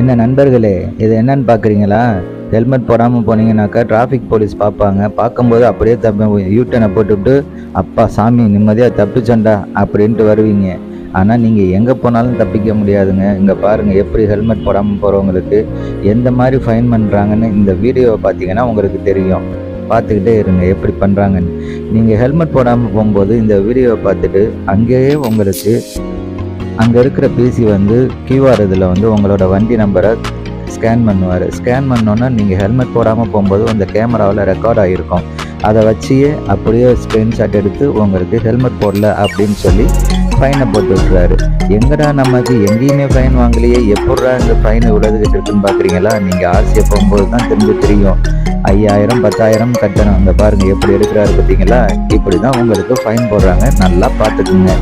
என்ன நண்பர்களே, இது என்னன்னு பார்க்குறீங்களா? ஹெல்மெட் போடாமல் போனீங்கன்னாக்கா டிராஃபிக் போலீஸ் பார்ப்பாங்க. பார்க்கும்போது அப்படியே யூ-டர்னை போட்டுவிட்டு, அப்பா சாமி நிம்மதியாக தப்பிச்சோண்டா அப்படின்ட்டு வருவீங்க. ஆனால் நீங்கள் எங்கே போனாலும் தப்பிக்க முடியாதுங்க. இங்கே பாருங்கள் எப்படி ஹெல்மெட் போடாமல் போகிறவங்களுக்கு எந்த மாதிரி ஃபைன் பண்ணுறாங்கன்னு இந்த வீடியோவை பார்த்தீங்கன்னா உங்களுக்கு தெரியும். பார்த்துக்கிட்டே இருங்க எப்படி பண்ணுறாங்கன்னு. நீங்கள் ஹெல்மெட் போடாமல் போகும்போது இந்த வீடியோவை பார்த்துட்டு அங்கேயே உங்களுக்கு அங்கே இருக்கிற பிசி வந்து கியூஆர் இதில் வந்து உங்களோட வண்டி நம்பரை ஸ்கேன் பண்ணுவார். ஸ்கேன் பண்ணோன்னா நீங்கள் ஹெல்மெட் போடாமல் போகும்போது அந்த கேமராவில் ரெக்கார்ட் ஆகிருக்கும். அதை வச்சியே அப்படியே ஸ்க்ரீன்ஷாட் எடுத்து உங்களுக்கு ஹெல்மெட் போடல அப்படின்னு சொல்லி ஃபைனை போட்டு விட்டுறாரு. எங்கடா நமக்கு எங்கேயுமே ஃபைன் வாங்கலையே, எப்படா இந்த ஃபைன் இவ்வளோதுக்கிட்டு இருக்குன்னு பார்க்குறீங்களா? நீங்கள் ஆசையை போகும்போது தான் திரும்ப தெரியும். 5000 10,000 கட்டணும். அங்கே பாருங்கள் எப்படி எடுக்கிறாரு பார்த்தீங்களா? இப்படி தான் உங்களுக்கு ஃபைன் போடுறாங்க. நல்லா பார்த்துக்குங்க.